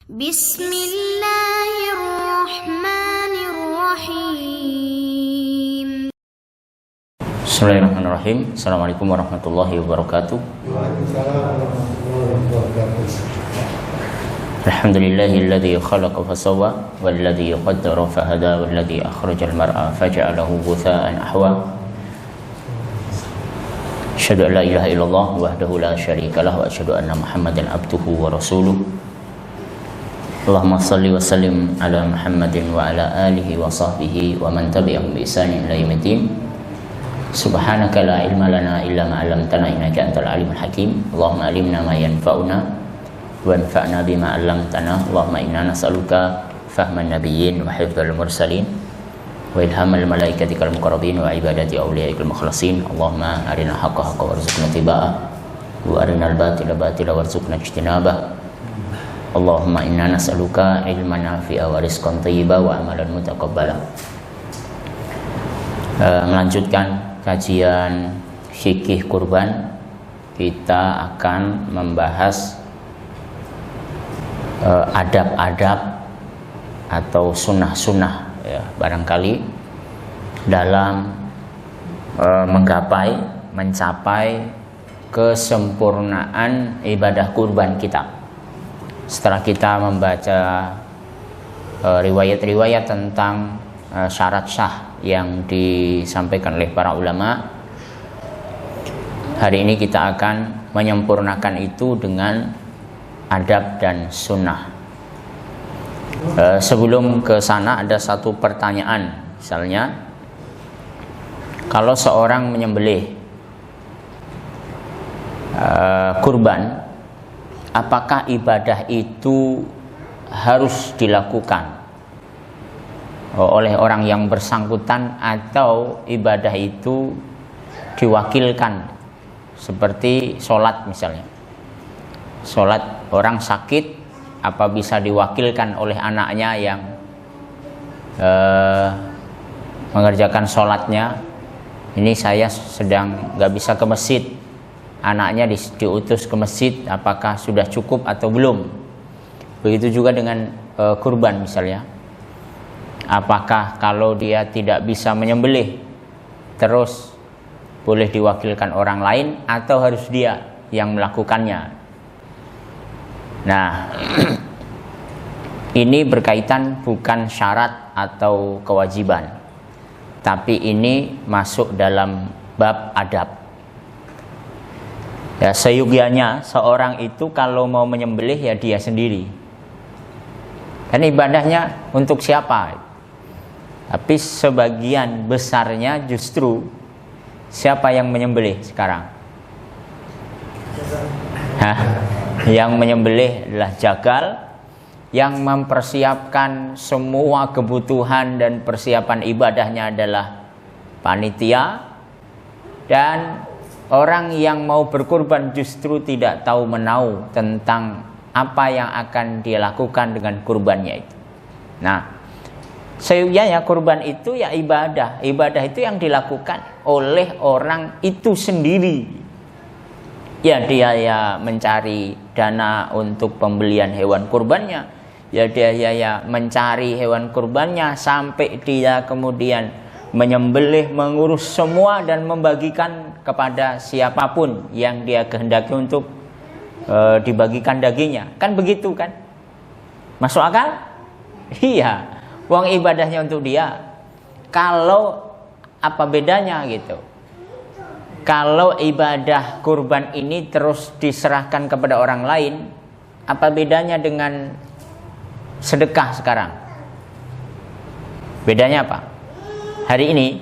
Bismillahirrahmanirrahim. Bismillahirrahmanirrahim. Assalamualaikum warahmatullahi wabarakatuh. Alhamdulillahilladzi khalaqa fasawwa walladzi qaddara fahada walladzi akhrajal mar'a faja'alahu ghutha'an ahwa. Asyhadu an la ilaha illallah wahdahu la syarika lah wa asyhadu anna Muhammadan abduhu wa rasuluh. Allahumma shalli wa sallim ala Muhammadin wa ala alihi wa sahbihi wa man tabi'ahum bi ihsanin ila yaumiddin. Subhanaka la ilma lana illa ma 'allamtana innaka antal alimul hakim. Allahumma alimna ma yanfa'una wanfa'na bima 'allamtana. Allahumma inna nas'aluka fahman nabiyyin wa hifdzal mursalin wa ilhamal malaikatikal muqarrabin wa ibadati awliyaikal mukhlasin. Allahumma arina haqqa haqqa warzuqna tiba'ah wa arinal batila batila warzuqna ijtinabah. Allahumma inna nas'aluka ilman nafi'a wa rizqan thayyiba wa amalan mutaqabbala. Melanjutkan kajian fikih kurban, kita akan membahas adab-adab atau sunnah-sunnah ya, barangkali dalam mencapai kesempurnaan ibadah kurban kita. Setelah kita membaca riwayat-riwayat tentang syarat sah yang disampaikan oleh para ulama, hari ini kita akan menyempurnakan itu dengan adab dan sunnah. Sebelum ke sana ada satu pertanyaan, misalnya kalau seorang menyembelih kurban, apakah ibadah itu harus dilakukan oleh orang yang bersangkutan atau ibadah itu diwakilkan, seperti sholat misalnya. Sholat orang sakit, apa bisa diwakilkan oleh anaknya yang mengerjakan sholatnya? Ini saya sedang gak bisa ke masjid, anaknya diutus ke masjid, apakah sudah cukup atau belum? Begitu juga dengan kurban misalnya. Apakah kalau dia tidak bisa menyembelih terus boleh diwakilkan orang lain atau harus dia yang melakukannya? Nah, ini berkaitan bukan syarat atau kewajiban, tapi ini masuk dalam bab adab. Ya, seyogianya seorang itu kalau mau menyembelih ya dia sendiri. Dan ibadahnya untuk siapa? Tapi sebagian besarnya justru siapa yang menyembelih sekarang? Yang menyembelih adalah jagal yang mempersiapkan semua kebutuhan dan persiapan ibadahnya adalah panitia, dan orang yang mau berkurban justru tidak tahu menau tentang apa yang akan dia lakukan dengan kurbannya itu. Nah, seyogianya kurban itu ya ibadah. Ibadah itu yang dilakukan oleh orang itu sendiri. Ya dia ya mencari dana untuk pembelian hewan kurbannya. Ya dia ya mencari hewan kurbannya sampai dia kemudian menyembelih, mengurus semua dan membagikan kepada siapapun yang dia kehendaki untuk dibagikan dagingnya. Kan begitu kan? Masuk akal? Iya. Uang ibadahnya untuk dia. Kalau apa bedanya gitu? Kalau ibadah kurban ini terus diserahkan kepada orang lain, apa bedanya dengan sedekah sekarang? Bedanya apa? Hari ini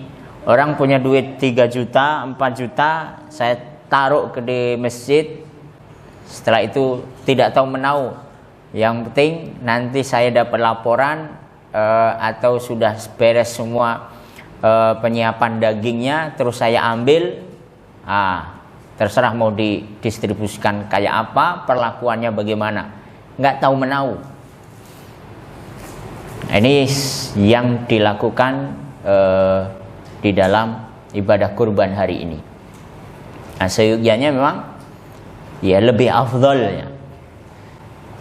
orang punya duit 3 juta, 4 juta, saya taruh di masjid. Setelah itu tidak tahu menau. Yang penting nanti saya dapat laporan atau sudah beres semua penyiapan dagingnya, terus saya ambil. Terserah mau didistribusikan kayak apa, perlakuannya bagaimana, nggak tahu menau. Ini yang dilakukan di dalam ibadah kurban hari ini. Nah, seyogianya memang ya lebih afdolnya.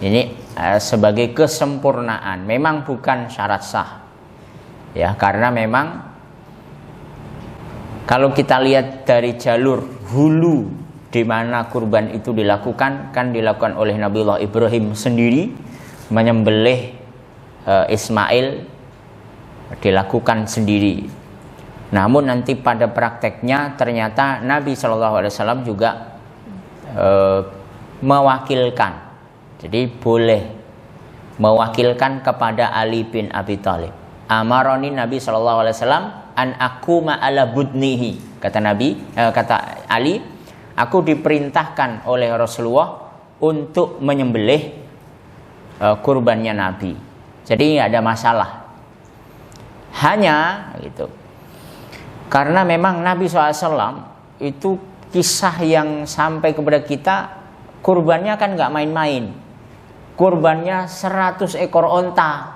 Ini sebagai kesempurnaan, memang bukan syarat sah. Ya, karena memang kalau kita lihat dari jalur hulu di mana kurban itu dilakukan, kan dilakukan oleh Nabiullah Ibrahim sendiri, menyembelih Ismail dilakukan sendiri. Namun nanti pada prakteknya ternyata Nabi SAW juga mewakilkan. Jadi boleh mewakilkan kepada Ali bin Abi Thalib. Amaroni Nabi SAW an aquma ala budnihi, kata Nabi, kata Ali, aku diperintahkan oleh Rasulullah untuk menyembelih kurbannya Nabi. Jadi nggak ada masalah. Hanya gitu, karena memang Nabi SAW itu kisah yang sampai kepada kita, kurbannya kan nggak main-main. Kurbannya 100 ekor onta.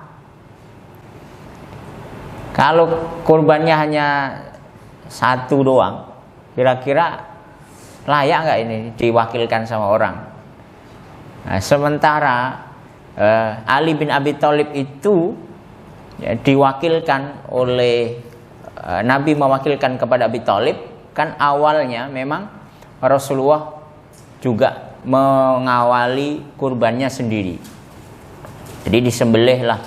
Kalau kurbannya hanya satu doang, kira-kira layak nggak ini diwakilkan sama orang? Nah, sementara Ali bin Abi Thalib itu ya, diwakilkan oleh Nabi, mewakilkan kepada Abi Thalib. Kan awalnya memang Rasulullah juga mengawali kurbannya sendiri. Jadi disembelihlah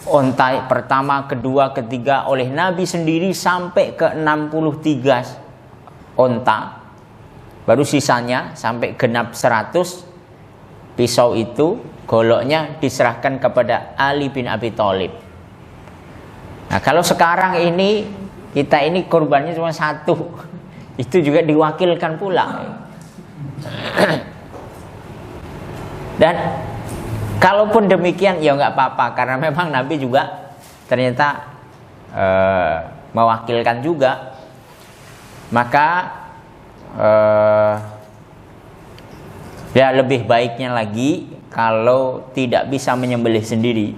onta pertama, kedua, ketiga oleh Nabi sendiri sampai ke 63 onta. Baru sisanya sampai genap 100 pisau itu, goloknya diserahkan kepada Ali bin Abi Thalib. Nah, kalau sekarang ini kita ini kurbannya cuma satu, itu juga diwakilkan pula. Dan kalaupun demikian ya nggak apa-apa, karena memang Nabi juga ternyata mewakilkan juga. Maka ya lebih baiknya lagi kalau tidak bisa menyembelih sendiri,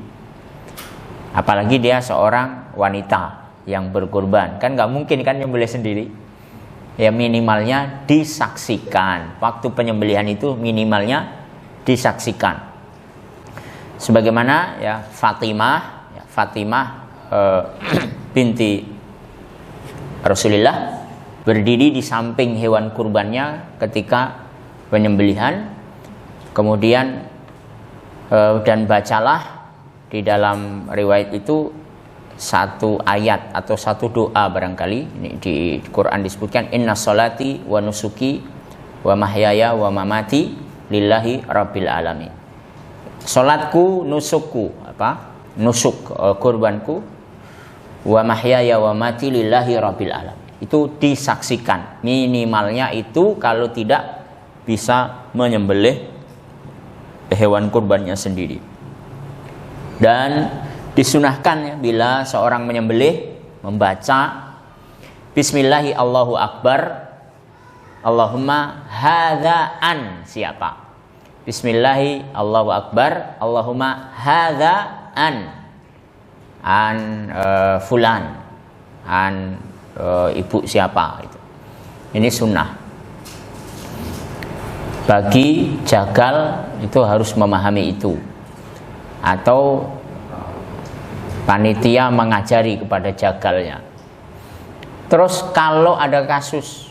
apalagi dia seorang wanita yang berkurban, kan nggak mungkin kan menyembelih sendiri. Ya minimalnya disaksikan, waktu penyembelihan itu minimalnya disaksikan. Sebagaimana ya Fatimah binti Rasulullah berdiri di samping hewan kurbannya ketika penyembelihan, kemudian dan bacalah di dalam riwayat itu satu ayat atau satu doa barangkali. Ini di Quran disebutkan, inna sholati wa nusuki wa mahyaya wa mamati lillahi rabbil alamin. Salatku, nusukku, nusuk kurbanku, wa mahyaya wa mati lillahi rabbil alamin. Itu disaksikan. Minimalnya itu kalau tidak bisa menyembelih hewan kurbannya sendiri. Dan disunahkan ya, bila seorang menyembelih membaca Bismillahi Allahu Akbar, Allahumma hadza an siapa? Bismillahi Allahu Akbar, Allahumma hadza an fulan, an ibu siapa itu. Ini sunnah. Bagi jagal itu harus memahami itu, atau panitia mengajari kepada jagalnya. Terus kalau ada kasus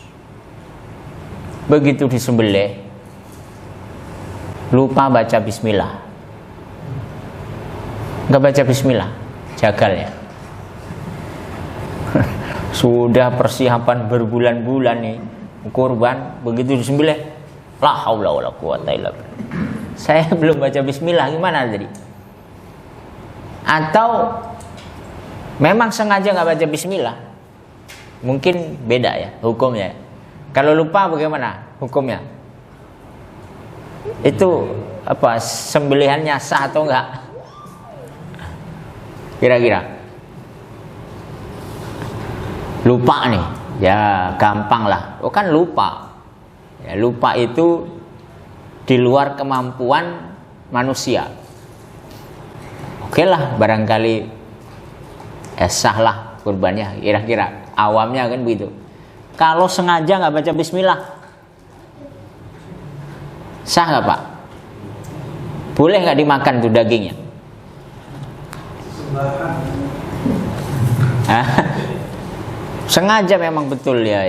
begitu disembelih lupa baca bismillah, nggak baca bismillah, jagalnya sudah persiapan berbulan-bulan nih kurban, begitu disembelih la haula wala quwata illa billah, saya belum baca bismillah, gimana tadi? Atau memang sengaja nggak baca bismillah, mungkin beda ya hukumnya. Kalau lupa bagaimana hukumnya? Itu apa, sembelihannya sah atau enggak? Kira-kira lupa nih, ya gampang lah. Oh kan lupa. Ya, lupa itu di luar kemampuan manusia. Oke lah, barangkali sah lah kurbannya. Kira-kira awamnya kan begitu. Kalau sengaja nggak baca bismillah, sah nggak Pak? Boleh nggak dimakan tuh dagingnya? Sengaja memang betul ya.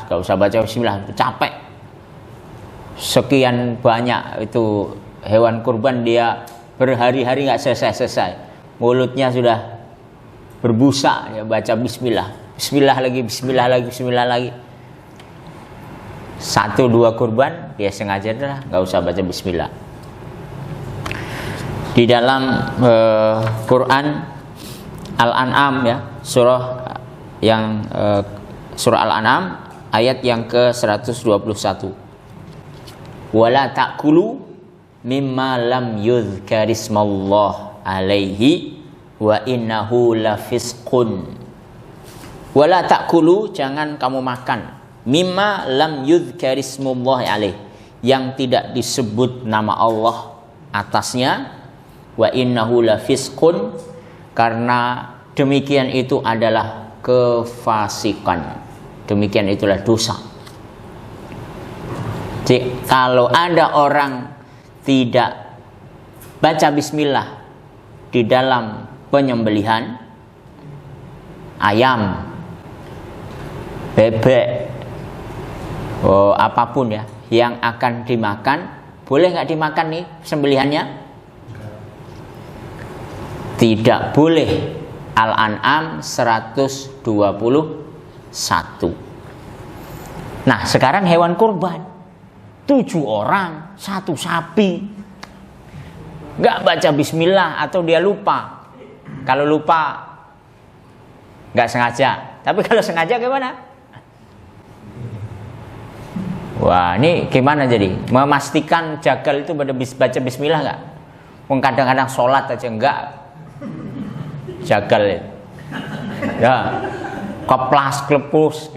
Gak usah baca bismillah, capek. Sekian banyak itu hewan kurban, dia berhari-hari nggak selesai. Mulutnya sudah berbusa ya, baca bismillah, bismillah lagi, bismillah lagi, bismillah lagi. 1-2 kurban dia sengaja dah nggak usah baca bismillah. Di dalam Quran Al-An'am ya, surah yang surah Al-An'am ayat yang ke-121. Wala ta'kulu mimma lam yuzkarismallah alaihi wa innahu lafisqun. Wala ta'kulu, jangan kamu makan, mimma lam yuzkarismallah alaihi, yang tidak disebut nama Allah atasnya, wa innahu lafisqun, karena demikian itu adalah kefasikan, demikian itulah dosa. Jadi, kalau ada orang tidak baca bismillah di dalam penyembelihan ayam, bebek, apapun ya yang akan dimakan, boleh nggak dimakan nih sembelihannya? Tidak boleh. Al-An'am 121. Nah, sekarang hewan kurban 7 orang, 1 sapi, nggak baca bismillah atau dia lupa. Kalau lupa nggak sengaja, tapi kalau sengaja gimana? Wah, ini gimana jadi? Memastikan jagal itu pada baca bismillah nggak? Kadang-kadang sholat aja enggak jagal ya. Ya, keplas klepus.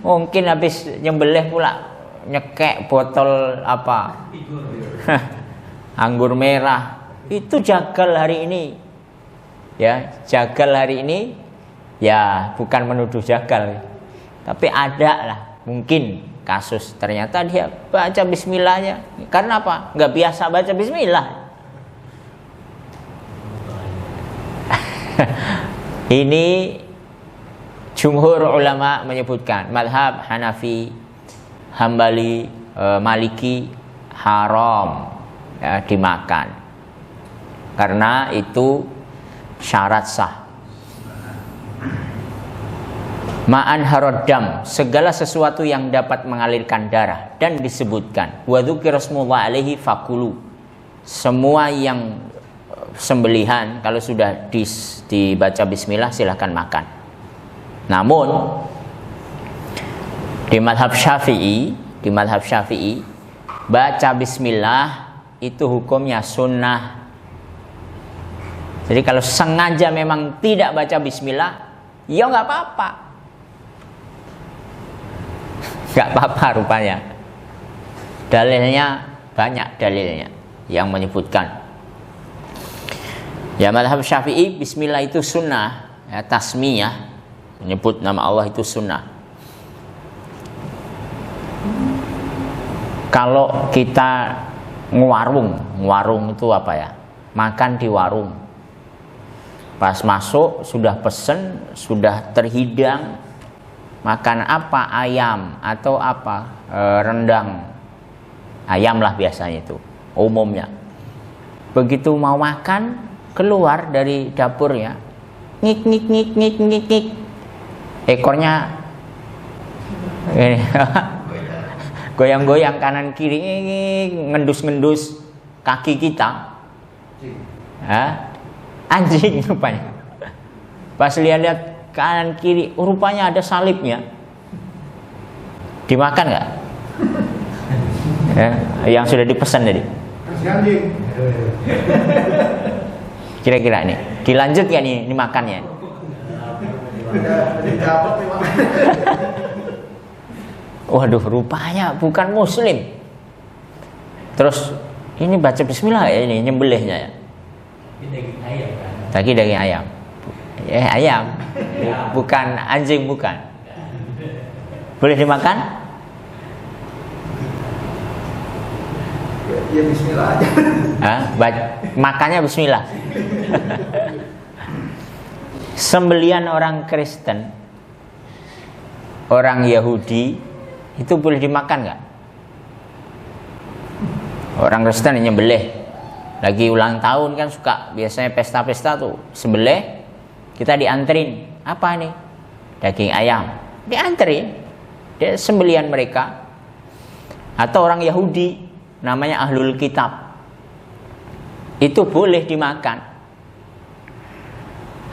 Mungkin habis nyembelih pula nyekek botol apa? Anggur merah. Itu jagal hari ini. Ya, jagal hari ini ya bukan menuduh jagal. Tapi ada lah mungkin kasus ternyata dia baca bismillahnya. Karena apa? Nggak biasa baca bismillah. Ini jumhur ulama menyebutkan, mazhab Hanafi, Hambali, Maliki haram ya, dimakan karena itu syarat sah. Ma'an harodam, segala sesuatu yang dapat mengalirkan darah, dan disebutkan wa dzukirasmullah alaihi fakulu, semua yang sembelihan kalau sudah dibaca bismillah silahkan makan. Namun di mazhab Syafi'i baca bismillah itu hukumnya sunnah. Jadi kalau sengaja memang tidak baca bismillah, ya nggak apa-apa. Nggak apa-apa rupanya. Dalilnya banyak, dalilnya yang menyebutkan. Ya, mazhab Syafi'i bismillah itu sunnah, ya, tasmiyah, menyebut nama Allah itu sunnah. Kalau kita warung itu apa ya? Makan di warung. Pas masuk sudah pesen, sudah terhidang. Makan apa? Ayam atau apa? Rendang. Ayam lah biasanya itu, umumnya. Begitu mau makan, keluar dari dapurnya, ngik. Ekornya goyang-goyang kanan kiri, ngendus-ngendus kaki kita. Anjing rupanya. Pas lihat kanan kiri, rupanya ada salibnya. Dimakan nggak? Yang sudah dipesan tadi. Kira-kira nih, dilanjut ya nih makannya. Waduh, rupanya bukan muslim. Terus ini baca bismillah ya, ini nyembelihnya ya. Daging ayam kan? Daging ayam. Ayam. Bukan anjing, bukan. Boleh dimakan? Ya bismillah aja. Makannya bismillah. Sembelian orang Kristen, orang Yahudi itu boleh dimakan nggak? Orang Kristen nyembelih, lagi ulang tahun kan suka biasanya pesta-pesta tuh sembelih, kita dianterin apa nih? Daging ayam, dianterin, dia sembelian mereka. Atau orang Yahudi namanya Ahlul Kitab, itu boleh dimakan.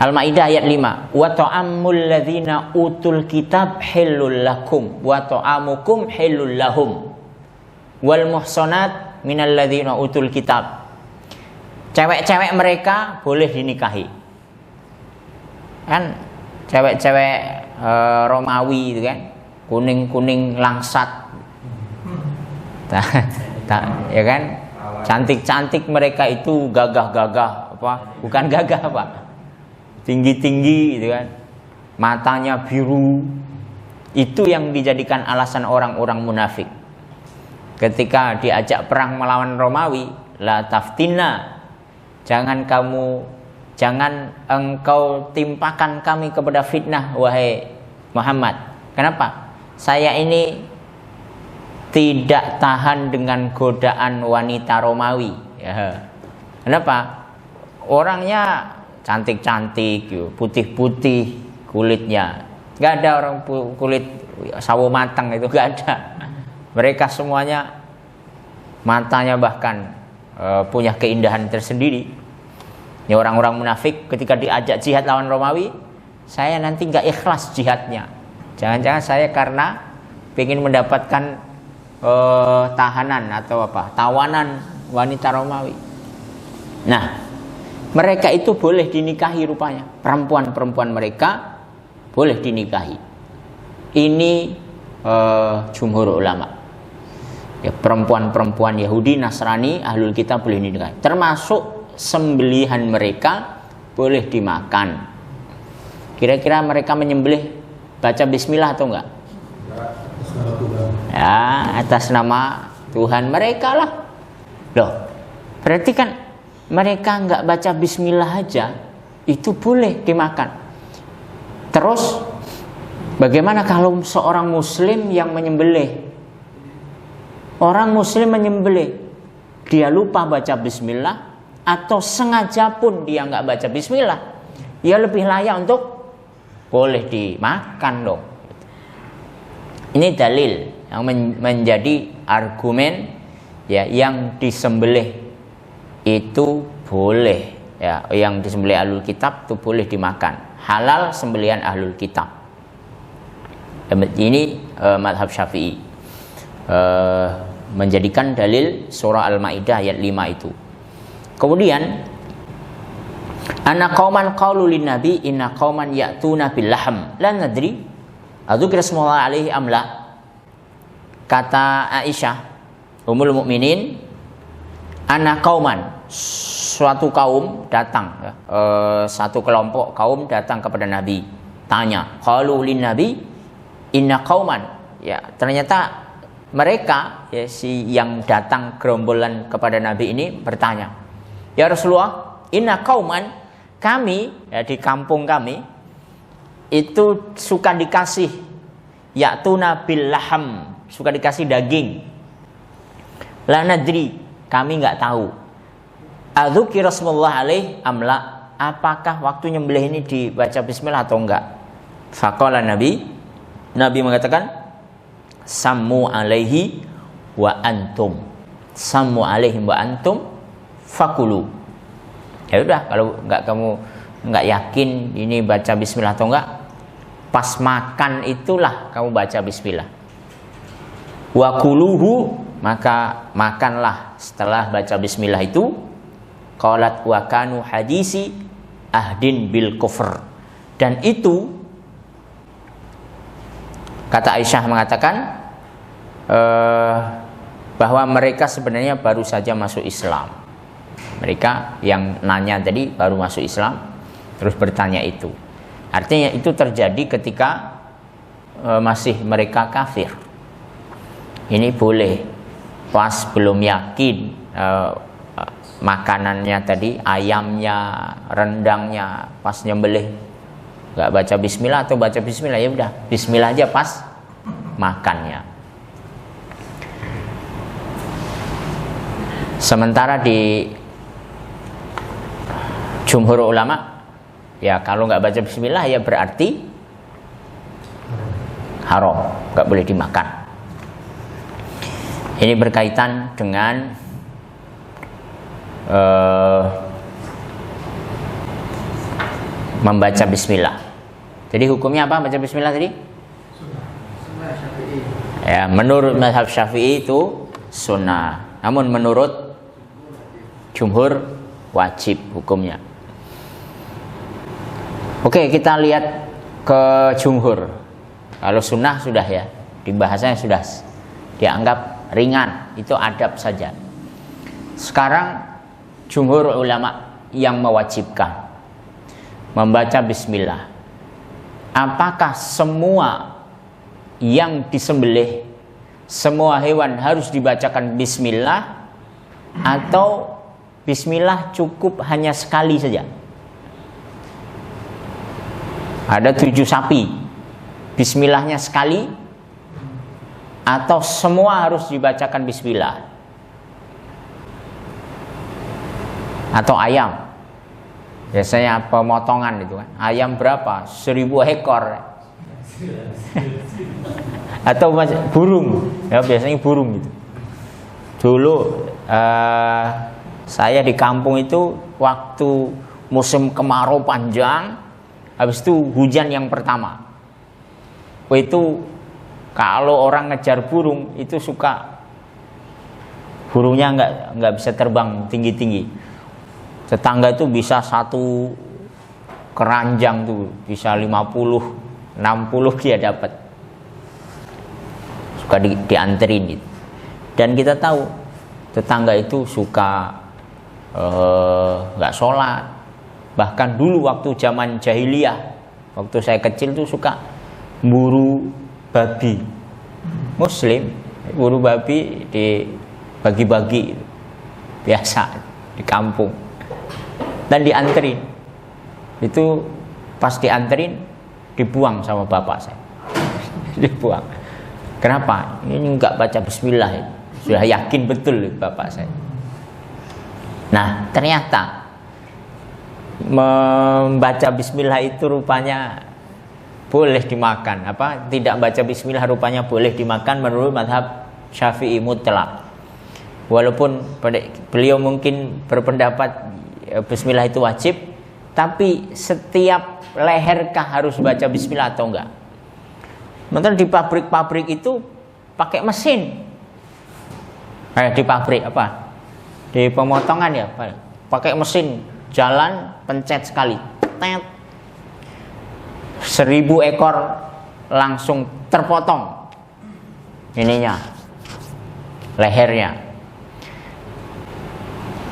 Al-Maidah ayat 5. Wa ta'amul ladzina utul kitab halul lakum wa ta'amukum halul lahum. Wal muhsanat minal ladzina utul kitab. Cewek-cewek mereka boleh dinikahi. Kan cewek-cewek Romawi itu kan, kuning-kuning langsat. Ya kan? Cantik-cantik mereka itu, gagah-gagah apa? Bukan gagah, Pak. Tinggi-tinggi gitu kan, matanya biru. Itu yang dijadikan alasan orang-orang munafik ketika diajak perang melawan Romawi. La taftina, jangan engkau timpakan kami kepada fitnah wahai Muhammad. Kenapa? Saya ini tidak tahan dengan godaan wanita Romawi ya. Kenapa? Orangnya cantik-cantik, putih-putih kulitnya. Gak ada orang kulit sawo matang, itu gak ada. Mereka semuanya matanya bahkan punya keindahan tersendiri. Ya, orang-orang munafik ketika diajak jihad lawan Romawi, saya nanti gak ikhlas jihadnya. Jangan-jangan saya karena ingin mendapatkan tahanan atau tawanan wanita Romawi. Nah, mereka itu boleh dinikahi rupanya. Perempuan-perempuan mereka boleh dinikahi. Ini jumhur ulama. Ya, perempuan-perempuan Yahudi, Nasrani, Ahlul Kitab boleh dinikahi. Termasuk sembelihan mereka boleh dimakan. Kira-kira mereka menyembelih baca bismillah atau enggak? Ya, atas nama Tuhan mereka lah. Loh, berarti kan mereka nggak baca bismillah aja itu boleh dimakan. Terus bagaimana kalau seorang muslim yang menyembelih? Orang muslim menyembelih, dia lupa baca bismillah atau sengaja pun dia nggak baca bismillah, ya lebih layak untuk boleh dimakan dong. Ini dalil yang menjadi argumen ya, yang disembelih itu boleh ya, yang disembelih Ahlul Kitab itu boleh dimakan, halal sembelihan Ahlul Kitab. Ini mazhab Syafi'i menjadikan dalil surah Al-Maidah ayat 5 itu. Kemudian anna qauman qalu lin nabi inna qauman ya'tuna bil lahm la nadri adzukira smullahi alaihi amla. Kata Aisyah Ummul Mukminin, anna qauman, suatu kaum datang ya, satu kelompok kaum datang kepada Nabi, tanya, qalu lin nabi inna qauman, ya ternyata mereka ya, si yang datang gerombolan kepada Nabi ini bertanya, ya Rasulullah, inna qauman, kami ya, di kampung kami itu suka dikasih ya'tuna bil laham, suka dikasih daging. La nadri, kami nggak tahu. Adzukira smullahi alaihi amla, apakah waktu nyembelih ini dibaca bismillah atau enggak? Faqala Nabi mengatakan, sammu alaihi wa antum, sammu alaihi wa antum fakulu. Ya udah, kalau kamu nggak yakin ini baca bismillah atau enggak, pas makan itulah kamu baca bismillah. Wa kuluhu, maka makanlah setelah baca bismillah itu. Qalat wa kanu hadisi ahdin bil kufr, dan itu kata Aisyah mengatakan bahwa mereka sebenarnya baru saja masuk Islam. Mereka yang nanya tadi baru masuk Islam, terus bertanya itu. Artinya itu terjadi ketika masih mereka kafir. Ini boleh. pas belum yakin makanannya tadi, ayamnya, rendangnya, pas nyembelih nggak baca bismillah atau baca bismillah, ya udah bismillah aja pas makannya. Sementara di jumhur ulama, ya kalau nggak baca bismillah ya berarti haram, nggak boleh dimakan. Ini berkaitan dengan membaca bismillah. Jadi hukumnya apa baca bismillah tadi? Ya, menurut mazhab Syafi'i itu sunnah. Namun menurut jumhur wajib hukumnya. Oke, kita lihat ke jumhur. Kalau sunnah sudah ya, di bahasanya sudah dianggap ringan, itu adab saja. Sekarang jumhur ulama yang mewajibkan membaca bismillah. Apakah semua yang disembelih, semua hewan harus dibacakan bismillah, atau bismillah cukup hanya sekali saja? Ada 7 sapi, bismillahnya sekali, atau semua harus dibacakan bismillah? Atau ayam, biasanya pemotongan itu kan, ayam berapa? 1000 ekor. Atau burung, ya biasanya burung gitu. Dulu saya di kampung itu waktu musim kemarau panjang, habis itu hujan yang pertama, itu kalau orang ngejar burung itu suka burungnya nggak bisa terbang tinggi-tinggi. Tetangga itu bisa satu keranjang tuh bisa 50, 60 dia dapat. Suka dianterin gitu. Dan kita tahu tetangga itu suka nggak sholat. Bahkan dulu waktu zaman jahiliyah, waktu saya kecil tuh suka buru babi. Muslim buru babi dibagi-bagi biasa di kampung. Dan dianterin. Itu pas dianterin dibuang sama bapak saya. Dibuang. Kenapa? Ini enggak baca bismillah ya. Sudah yakin betul bapak saya. Nah, ternyata membaca bismillah itu rupanya boleh dimakan. Tidak baca bismillah rupanya boleh dimakan menurut mazhab Syafi'i mutlak. Walaupun beliau mungkin berpendapat bismillah itu wajib, tapi setiap leherkah harus baca bismillah atau enggak? Sementara di pabrik-pabrik itu pakai mesin. Di pabrik di pemotongan ya, pakai mesin, jalan pencet sekali, tet, 1000 ekor langsung terpotong ininya, lehernya.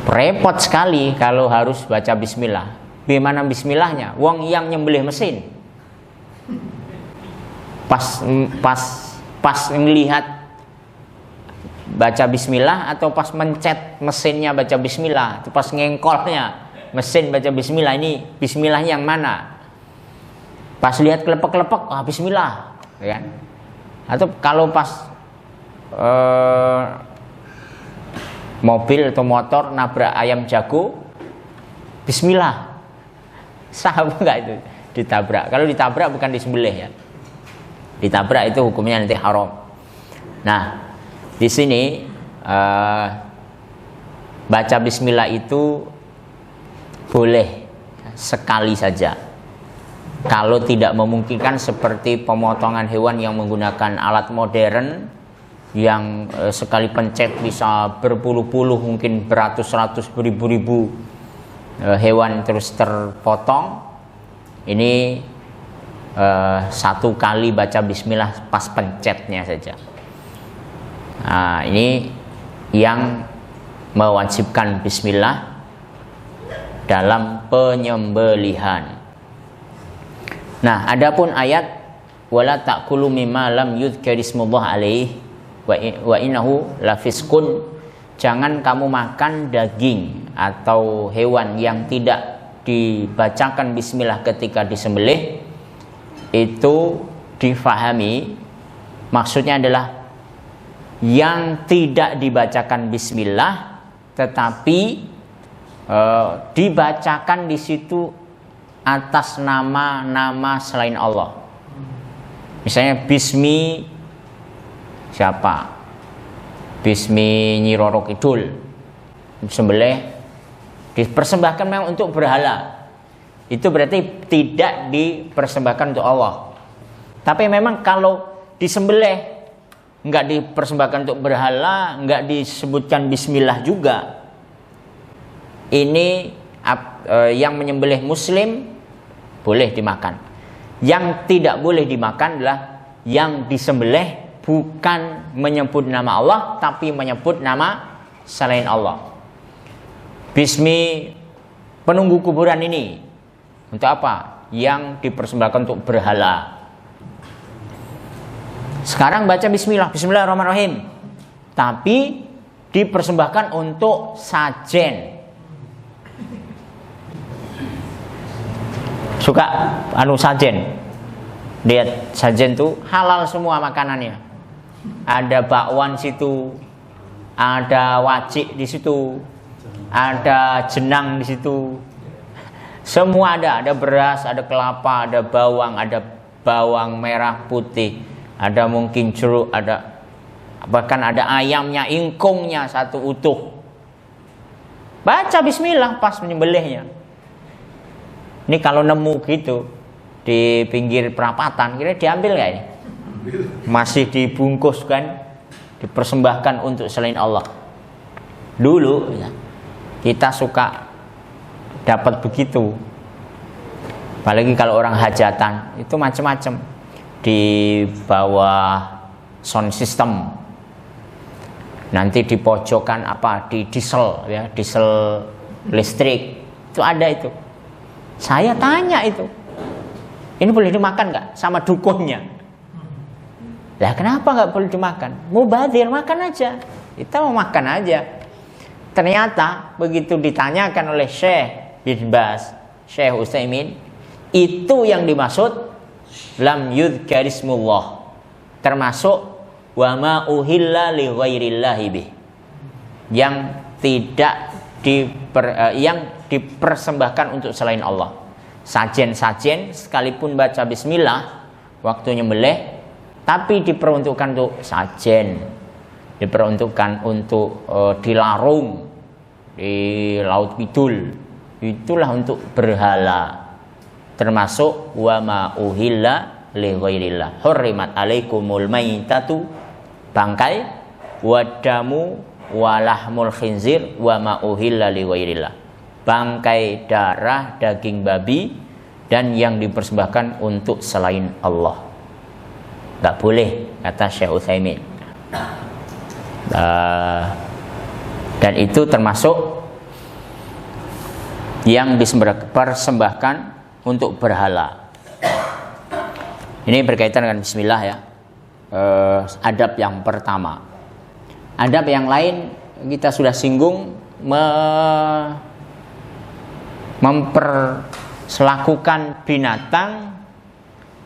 Repot sekali kalau harus baca bismillah. Bagaimana bismillahnya? Wong yang nyembelih mesin pas ngelihat baca bismillah, atau pas mencet mesinnya baca bismillah, itu pas ngengkolnya mesin baca bismillah, ini bismillah yang mana? Pas lihat kelepek-kelepek, bismillah, ya kan? Atau kalau pas mobil atau motor nabrak ayam jago, bismillah, sah apa enggak itu ditabrak? Kalau ditabrak bukan disembelih ya, ditabrak itu hukumnya nanti haram. Nah, di sini baca bismillah itu boleh sekali saja. Kalau tidak memungkinkan seperti pemotongan hewan yang menggunakan alat modern yang sekali pencet bisa berpuluh-puluh, mungkin beratus-ratus, beribu-ribu hewan terus terpotong. Ini satu kali baca bismillah pas pencetnya saja. Nah, ini yang mewajibkan bismillah dalam penyembelihan. Nah, adapun ayat wala ta'kulu mimma lam yudhkar ismullah alaihi, wa innahu lafiskun, jangan kamu makan daging atau hewan yang tidak dibacakan bismillah ketika disembelih. Itu difahami maksudnya adalah yang tidak dibacakan bismillah tetapi dibacakan di situ atas nama-nama selain Allah. Misalnya bismi siapa? Bismi Nyi Roro Kidul, sembelih dipersembahkan memang untuk berhala. Itu berarti tidak dipersembahkan untuk Allah. Tapi memang kalau disembelih enggak dipersembahkan untuk berhala, enggak disebutkan bismillah juga, ini yang menyembelih muslim boleh dimakan. Yang tidak boleh dimakan adalah yang disembelih bukan menyebut nama Allah tapi menyebut nama selain Allah. Bismi penunggu kuburan ini untuk apa? Yang dipersembahkan untuk berhala. Sekarang baca bismillah, bismillahirrahmanirrahim, tapi dipersembahkan untuk sajen. Suka sajen. Lihat sajen tuh halal semua makanannya. Ada bakwan situ, ada wacik di situ, ada jenang di situ. Semua ada beras, ada kelapa, ada bawang merah putih, ada mungkin jeruk, ada bahkan ada ayamnya, ingkungnya satu utuh. Baca bismillah pas menyembelihnya. Ini kalau nemu gitu di pinggir perapatan, kira diambil nggak ini? Masih dibungkus kan, dipersembahkan untuk selain Allah. Dulu ya, kita suka dapat begitu. Apalagi kalau orang hajatan itu macam-macam di bawah sound system. Nanti di pojokan di diesel ya, diesel listrik itu ada itu. Saya tanya itu, ini boleh dimakan nggak sama dukunnya? Lah kenapa nggak boleh dimakan? Mubadzir, makan aja. Kita mau makan aja. Ternyata begitu ditanyakan oleh Syekh bin Baz, Syekh Utsaimin, itu yang dimaksud lam yudhkarismullah, termasuk wa ma uhilla li ghairillahi bih, yang tidak yang dipersembahkan untuk selain Allah. Sajen-sajen sekalipun baca bismillah waktu nyembelih, tapi diperuntukkan untuk sajen, diperuntukkan untuk dilarung di Laut Kidul, itulah untuk berhala, termasuk wa ma uhilla li ghairillah. Hurrimat alaikumul maitatu, bangkai, wadamu walahmul khinzir wa ma uhilla li ghairillah, bangkai, darah, daging babi dan yang dipersembahkan untuk selain Allah. Gak boleh, kata Syekh Utsaimin. Dan itu termasuk yang dipersembahkan untuk berhala. Ini berkaitan dengan bismillah ya. Adab yang pertama. Adab yang lain kita sudah singgung, memperlakukan binatang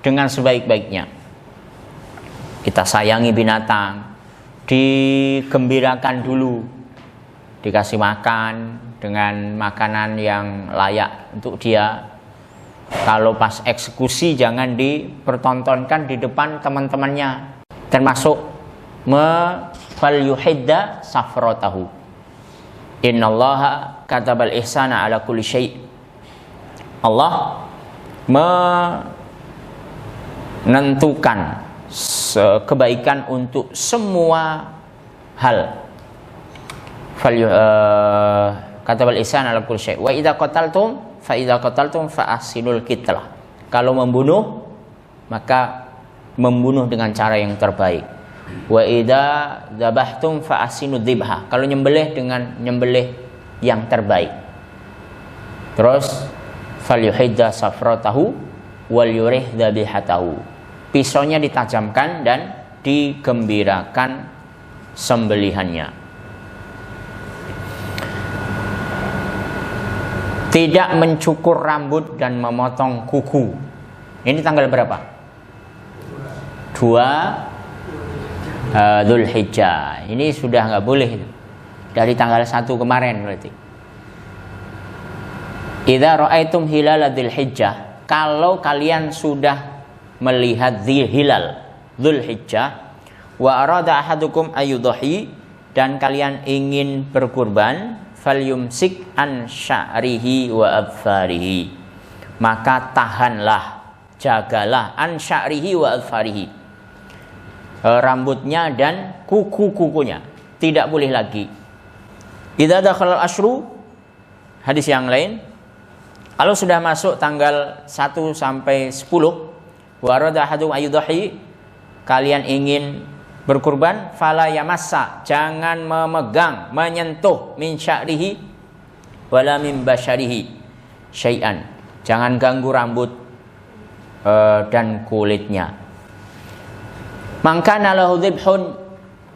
dengan sebaik-baiknya. Kita sayangi binatang, digembirakan dulu, dikasih makan dengan makanan yang layak untuk dia. Kalau pas eksekusi jangan dipertontonkan di depan teman-temannya, termasuk fal yuhidda safratahu. Innallaha katabal ihsana ala kulli syai'. Allah menentukan kebaikan untuk semua hal. Katabal ihsana ala kulli syai'. Wa idza qataltum fa ahsinul qitlah. Kalau membunuh maka membunuh dengan cara yang terbaik. Wa idza dzabhtum fa ahsinu dzibha. Kalau nyembelih dengan nyembelih yang terbaik. Terus falyuhidda safratahu wal yurih dzabihatahu. Pisaunya ditajamkan dan digembirakan sembelihannya. Tidak mencukur rambut dan memotong kuku. Ini tanggal berapa? 2 Dzulhijjah. Ini sudah nggak boleh dari tanggal 1 kemarin berarti. Idza ra'aitum hilal Dzulhijjah, kalau kalian sudah melihat hilal Dzulhijjah, wa arada ahadukum ayudhi, dan kalian ingin berkurban, falyumsik an sya'rihi wa adfarihi, maka tahanlah, jagalah an sya'rihi wa adfarihi, rambutnya dan kuku-kukunya, tidak boleh lagi. Idza dakhala al-asyru, hadis yang lain, kalau sudah masuk tanggal 1 sampai 10, wa arada ahadukum ayudhi, kalian ingin berkurban, fala yamassa, jangan memegang, menyentuh, min sya'rihi wala min basyarihi syai'an, jangan ganggu rambut dan kulitnya. Maka lahu dzibhun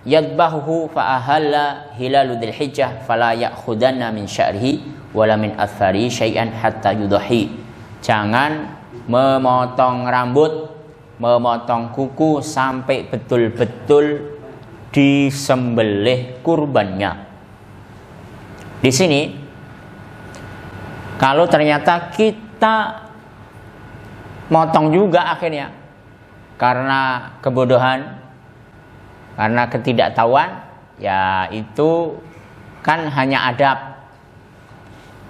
yadbahu fa ahalla hilalu dzulhijjah fala ya'khudanna min sya'rihi wala min athari syai'an hatta yudhi, jangan memotong rambut, memotong kuku sampai betul-betul disembelih kurbannya. Di sini, kalau ternyata kita motong juga akhirnya karena kebodohan, karena ketidaktahuan, ya itu kan hanya adab,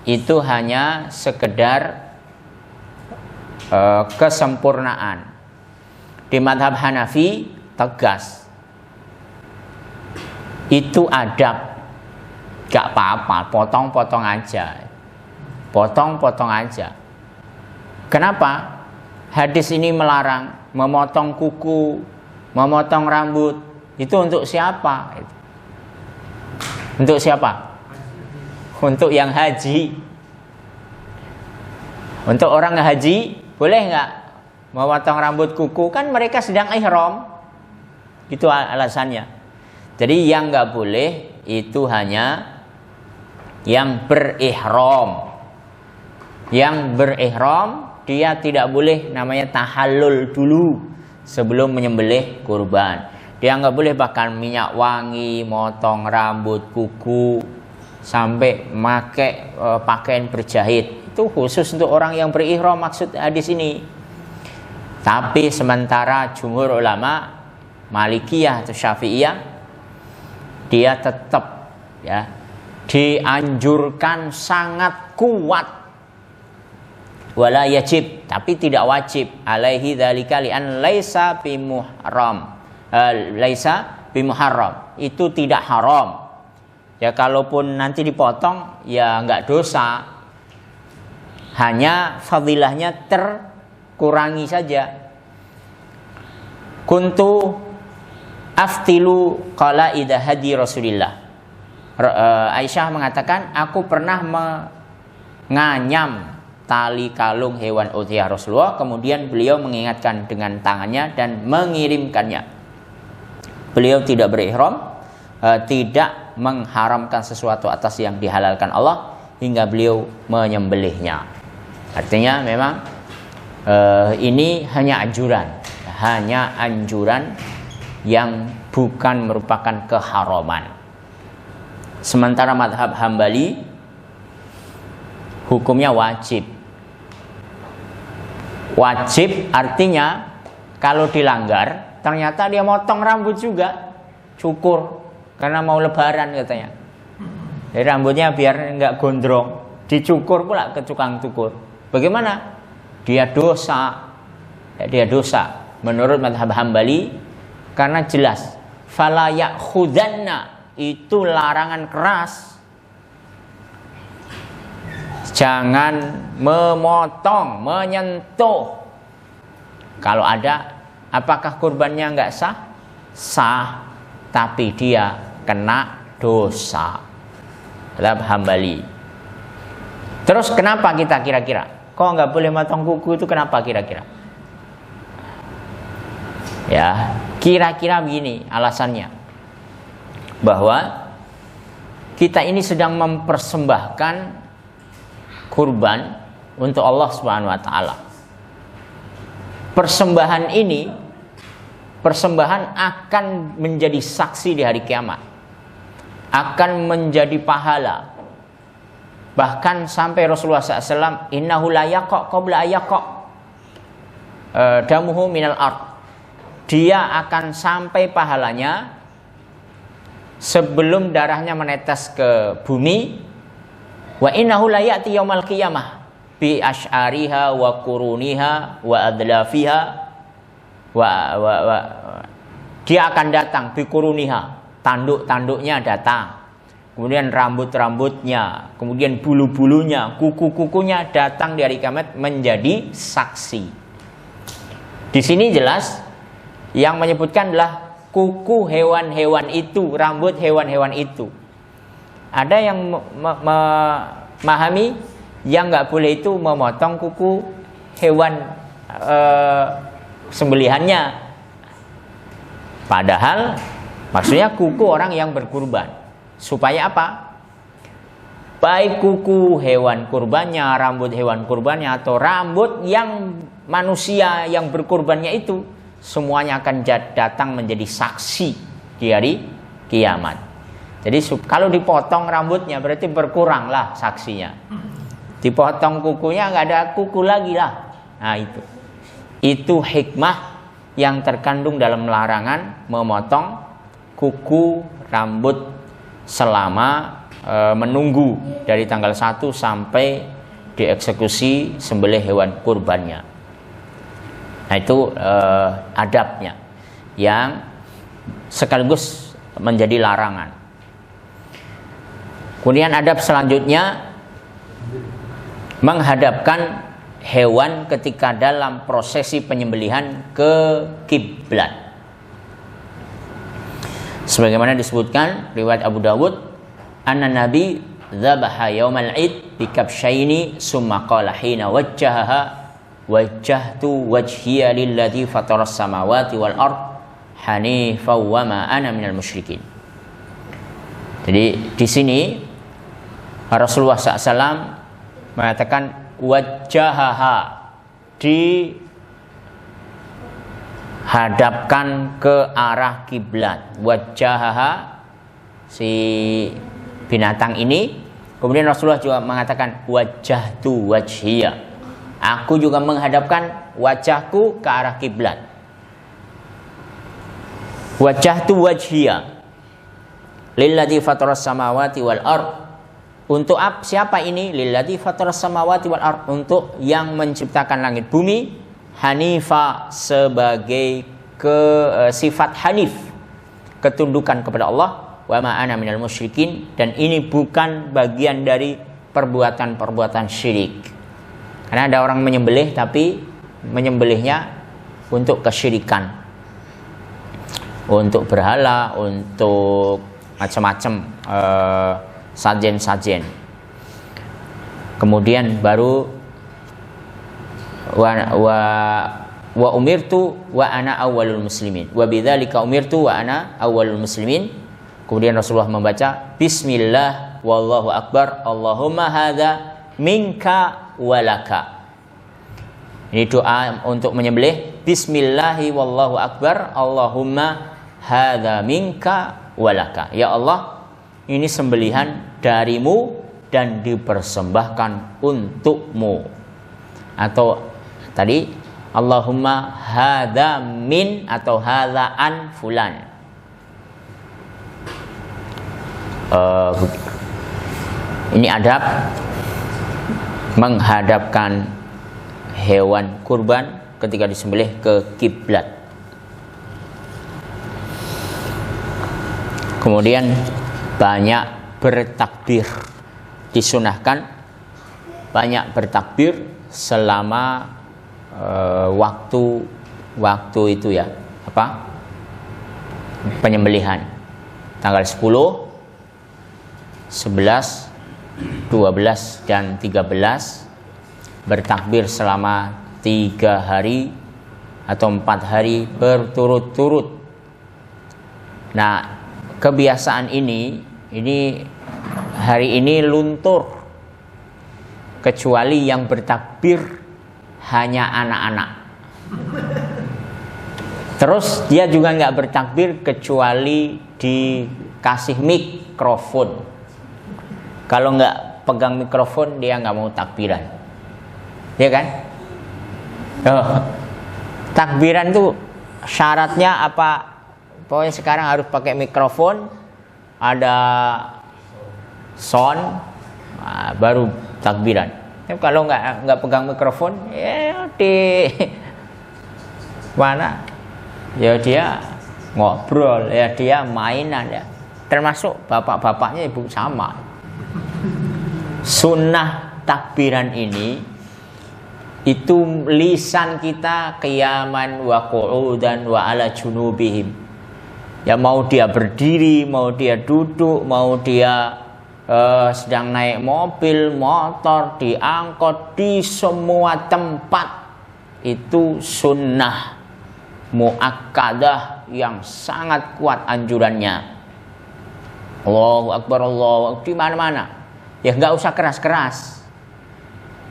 itu hanya sekedar kesempurnaan. Di madhab Hanafi tegas, itu adab, gak apa-apa, potong-potong aja, potong-potong aja. Kenapa? Hadis ini melarang memotong kuku, memotong rambut. Itu untuk siapa? Untuk siapa? Untuk yang haji. Untuk orang haji boleh nggak memotong rambut kuku? Kan mereka sedang ihram. Itu alasannya. Jadi yang nggak boleh itu hanya yang berihram. Yang berihram dia tidak boleh namanya tahallul dulu sebelum menyembelih kurban. Dia nggak boleh bahkan minyak wangi, motong rambut, kuku, sampai pakai pakaian berjahit. Itu khusus untuk orang yang berihram maksud hadis ini. Tapi sementara jumhur ulama Malikiyah atau Syafi'iyah, dia tetap ya dianjurkan sangat kuat, wala yajib, tapi tidak wajib, alaihi dzalika li'an laisa bimuhram, laisa bimuharram, itu tidak haram. Ya kalaupun nanti dipotong ya enggak dosa, hanya fadilahnya terkurangi saja. Kuntu aftilu qala idza hadi Rasulillah. Aisyah mengatakan, aku pernah menganyam tali kalung hewan udhiyah Rasulullah, kemudian beliau mengingatkan dengan tangannya dan mengirimkannya. Beliau tidak berihram, tidak mengharamkan sesuatu atas yang dihalalkan Allah hingga beliau menyembelihnya. Artinya memang ini hanya anjuran yang bukan merupakan keharaman. Sementara madhab Hambali hukumnya wajib. Wajib artinya kalau dilanggar ternyata dia motong rambut juga, cukur karena mau lebaran katanya. Jadi rambutnya biar enggak gondrong, dicukur pula ke tukang cukur. Bagaimana? Dia dosa. Ya, dia dosa menurut madhab Hambali karena jelas fala ya'khudanna, itu larangan keras. Jangan memotong, menyentuh. Kalau ada, apakah kurbannya enggak sah? Sah, tapi dia kena dosa. Madhab Hambali. Terus kenapa kita kira-kira? Kok enggak boleh motong kuku itu kenapa kira-kira? Ya, kira-kira begini alasannya. bahwa kita ini sedang mempersembahkan kurban untuk Allah Subhanahu wa taala. Persembahan ini, persembahan akan menjadi saksi di hari kiamat, akan menjadi pahala. Bahkan sampai Rasulullah SAW, innahu la yaqa qabla ayaqa damuhu minal ard. Dia akan sampai pahalanya sebelum darahnya menetes ke bumi. Wa innahu la ya'ti yaumal qiyamah bi asy'ariha wa quruniha wa adlafiha dia akan datang bi quruniha, tanduk-tanduknya datang, kemudian rambut-rambutnya, kemudian bulu-bulunya, kuku-kukunya datang di hari kiamat menjadi saksi. Di sini jelas yang menyebutkan adalah kuku hewan-hewan itu, rambut hewan-hewan itu. Ada yang memahami yang nggak boleh itu memotong kuku hewan sembelihannya. Padahal maksudnya kuku orang yang berkurban. Supaya apa? Baik kuku hewan kurbannya, rambut hewan kurbannya, atau rambut yang manusia yang berkurbannya itu, semuanya akan datang menjadi saksi di hari kiamat. Jadi kalau dipotong rambutnya berarti berkurang lah saksinya. Dipotong kukunya nggak ada kuku lagi lah. Nah itu hikmah yang terkandung dalam larangan memotong kuku rambut selama menunggu dari tanggal 1 sampai dieksekusi sembelih hewan kurbannya. Nah itu adabnya yang sekaligus menjadi larangan. Kemudian adab selanjutnya menghadapkan hewan ketika dalam prosesi penyembelihan ke kiblat. Sebagaimana disebutkan riwayat Abu Dawud, anna Nabi dzabaha yaumal id bi kabsyaini summa qala hina wajjahtu wajhiya lilladzi fataras samawati wal ard hanifan wa ma ana minal musyrikin. Jadi di sini Rasulullah SAW mengatakan wajahaha, dihadapkan ke arah kiblat. Wajahaha, si binatang ini. Kemudian Rasulullah juga mengatakan wajjahtu wajhiya, aku juga menghadapkan wajahku ke arah kiblat. Wajjahtu wajhiya lilladzi fataras samawati wal ard. Untuk siapa ini? Lilladzi fataras samawati wal ard, untuk yang menciptakan langit bumi. Hanifa, sebagai sifat hanif, ketundukan kepada Allah. Wa ma ana minal musyrikin, dan ini bukan bagian dari perbuatan-perbuatan syirik. Karena ada orang menyembelih tapi menyembelihnya untuk kesyirikan, untuk berhala, untuk macam-macam sajen-sajen. Kemudian baru wa umirtu wa ana awwalul muslimin. Wa bidzalika umirtu wa ana awwalul muslimin. Kemudian Rasulullah membaca bismillah wallahu akbar Allahumma hadza minka walaka. Ini doa untuk menyembelih. Bismillahi wallahu akbar Allahumma hadza minka walaka. Ya Allah, ini sembelihan darimu dan dipersembahkan untukmu. Atau tadi Allahumma hadza min atau hadza an fulan. Ini adab menghadapkan hewan kurban ketika disembelih ke kiblat. Kemudian banyak bertakbir, disunahkan banyak bertakbir selama waktu itu ya, penyembelihan tanggal 10, 11, 12 dan 13, bertakbir selama 3 hari atau 4 hari berturut-turut. Nah, kebiasaan ini hari ini luntur, kecuali yang bertakbir hanya anak-anak. Terus dia juga nggak bertakbir kecuali dikasih mikrofon. Kalau nggak pegang mikrofon dia nggak mau takbiran, ya kan? Takbiran tuh syaratnya apa? Pokoknya sekarang harus pakai mikrofon, ada sound, baru takbiran. Tapi kalau nggak pegang mikrofon, ya di mana? Ya dia ngobrol, ya dia mainan ya. Termasuk bapak-bapaknya ibu sama. Sunnah takbiran ini itu lisan kita qiyaman wa qu'udan wa ala junubihim. Ya mau dia berdiri, mau dia duduk, mau dia sedang naik mobil, motor, diangkut, di semua tempat itu sunnah muakkadah yang sangat kuat anjurannya. Allahu Akbar, Allahu Akbar, di mana-mana. Ya nggak usah keras-keras.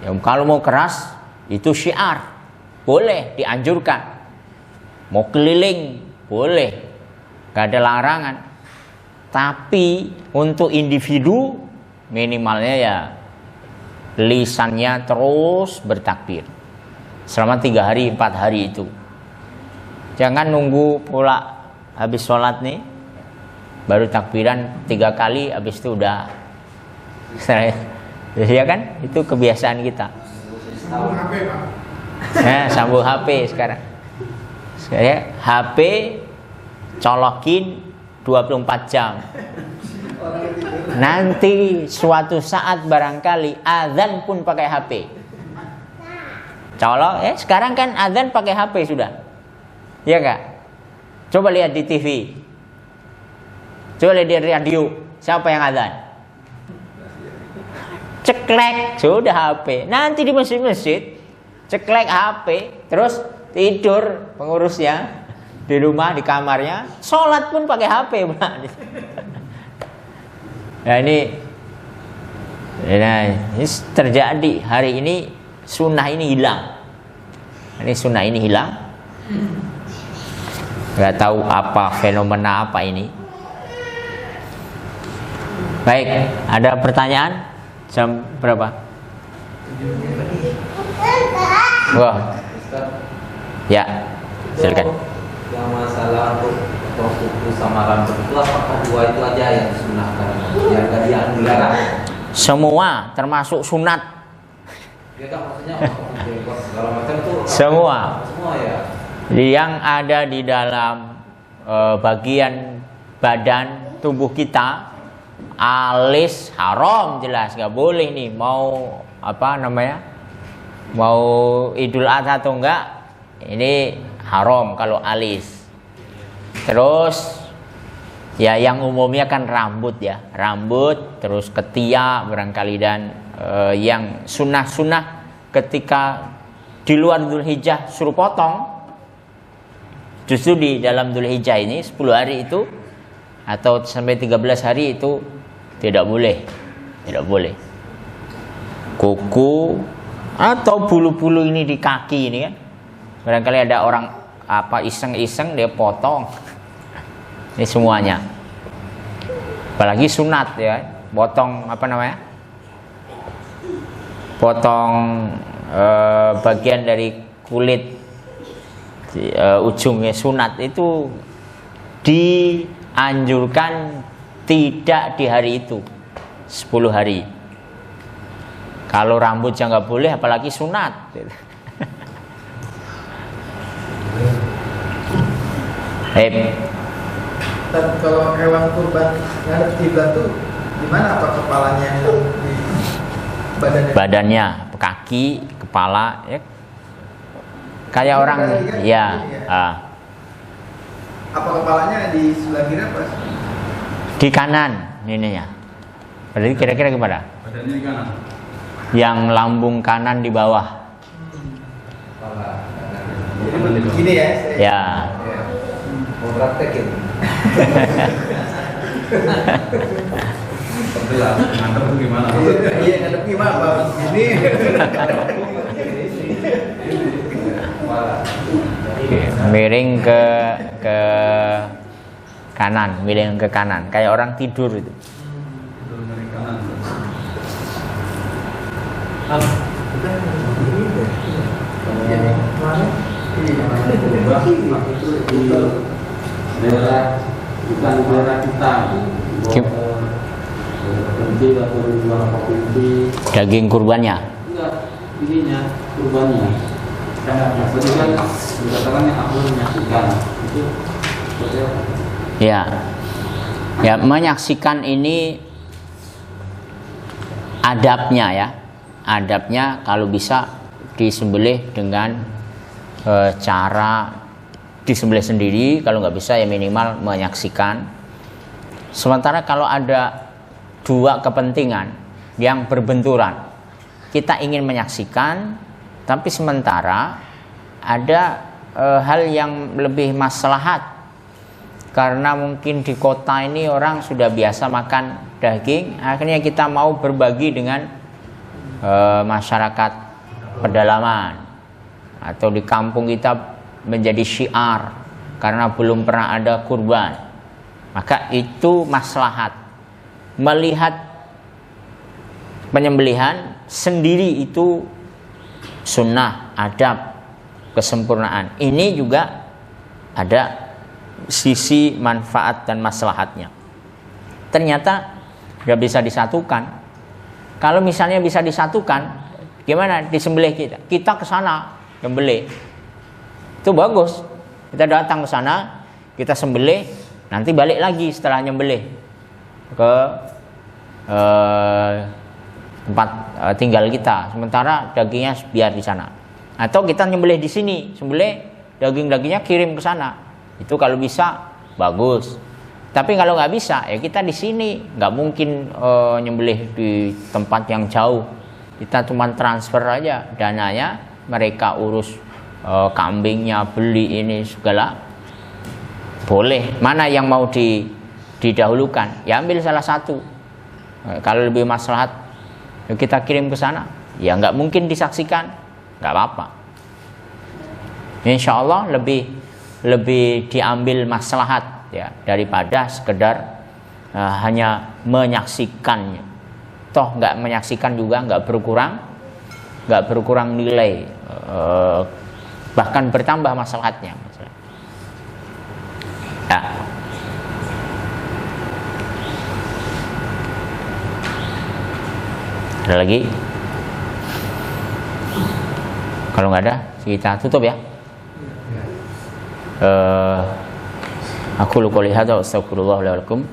Ya kalau mau keras itu syiar, boleh, dianjurkan. Mau keliling, boleh, nggak ada larangan. Tapi untuk individu minimalnya ya lisannya terus bertakbir selama 3 hari 4 hari itu. Jangan nunggu pula habis sholat nih baru takbiran 3 kali, habis itu udah ya kan, itu kebiasaan kita. Sambung HP sekarang. HP colokin 24 jam. Nanti suatu saat barangkali azan pun pakai HP. Colok, sekarang kan azan pakai HP sudah. Ya enggak? Coba lihat di TV. Coba lihat di radio, siapa yang azan? Ceklek, sudah HP. Nanti di masjid-masjid ceklek HP, terus tidur pengurusnya di rumah, di kamarnya, sholat pun pakai HP. Nah ini terjadi hari ini, sunnah ini hilang. Ini sunnah ini hilang. Gak tahu apa fenomena apa ini. Baik, ada pertanyaan? Jam berapa? Wah, ya, silakan. Yang masalah untuk kuku sama rambut itu apakah 2 itu aja yang disunahkan? Yang tadi yang dilarang? Semua termasuk sunat. Ya kan maksudnya segala macam itu Semua ya. yang ada di dalam bagian badan tubuh kita, alis haram jelas, nggak boleh nih. Mau apa namanya, mau Idul Adha atau enggak, ini haram kalau alis. Terus ya yang umumnya kan rambut ya, rambut, terus ketiak barangkali, dan yang sunnah-sunnah ketika di luar Dzulhijjah suruh potong. Justru di dalam Dzulhijjah ini 10 hari itu atau sampai 13 hari itu tidak boleh. Tidak boleh. Kuku atau bulu-bulu ini di kaki ini kan. Barangkali ada orang apa iseng-iseng dia potong. Ini semuanya. Apalagi sunat ya, potong apa namanya? Potong bagian dari kulit ujungnya, sunat itu dianjurkan tidak di hari itu, 10 hari. Kalau rambutnya nggak boleh, apalagi sunat. Dan kalau hewan kurban ngadep kiblat tuh gimana? Apa kepalanya yang di badannya? Badannya, kaki, kepala, ya. Kayak orang, ya. Apa kepalanya di sebelah kiri apa? Di kanan ininya. Berarti kira-kira gimana? Badannya di kanan. Yang lambung kanan di bawah. Jadi begini ya? Ya. Mau praktekin. Sebelah ngadep tuh gimana? Iya, ngadep gimana Bang? Ini. Miring ke kanan, miring ke kanan, kayak orang tidur itu. Daerah bukan daerah kita. Provinsi atau di luar provinsi. Daging kurbannya. Enggak, ininya kurbannya. Tadi kan dikatakan yang aku menyaksikan itu seperti apa? Ya, ya menyaksikan ini adabnya ya, adabnya kalau bisa disembelih dengan cara disembelih sendiri, kalau nggak bisa ya minimal menyaksikan. Sementara kalau ada dua kepentingan yang berbenturan, kita ingin menyaksikan, tapi sementara ada hal yang lebih maslahat, karena mungkin di kota ini orang sudah biasa makan daging, akhirnya kita mau berbagi dengan masyarakat pedalaman, atau di kampung kita menjadi syiar karena belum pernah ada kurban, maka itu maslahat. Melihat penyembelihan sendiri itu sunnah, adab, kesempurnaan. Ini juga ada sisi manfaat dan maslahatnya. Ternyata nggak bisa disatukan. Kalau misalnya bisa disatukan, gimana disembelih kita ke sana nyembelih, itu bagus. Kita datang ke sana, kita sembelih, nanti balik lagi setelah nyembelih ke tempat tinggal kita. Sementara dagingnya biar di sana. Atau kita nyembelih di sini, sembelih daging-dagingnya kirim ke sana. Itu kalau bisa bagus. Tapi kalau nggak bisa, ya kita di sini. Nggak mungkin nyembelih di tempat yang jauh. Kita cuma transfer aja dananya, mereka urus kambingnya, beli ini segala. Boleh. Mana yang mau didahulukan? Ya ambil salah satu. Kalau lebih maslahat, ya kita kirim ke sana. Ya nggak mungkin disaksikan, nggak apa-apa. Insya Allah lebih diambil maslahat ya daripada sekedar hanya menyaksikannya. Toh nggak menyaksikan juga nggak berkurang nilai, bahkan bertambah maslahatnya. Ya. Ada lagi? Kalau nggak ada, kita tutup ya. Aku qouli hadza wa astaghfirullah li wa lakum.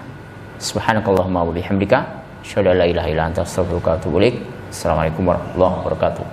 Subhanakallahumma wa bihamdika asyhadu an la ilaha illa anta astaghfiruka wa atubu ilaik. Assalamualaikum warahmatullahi wabarakatuh.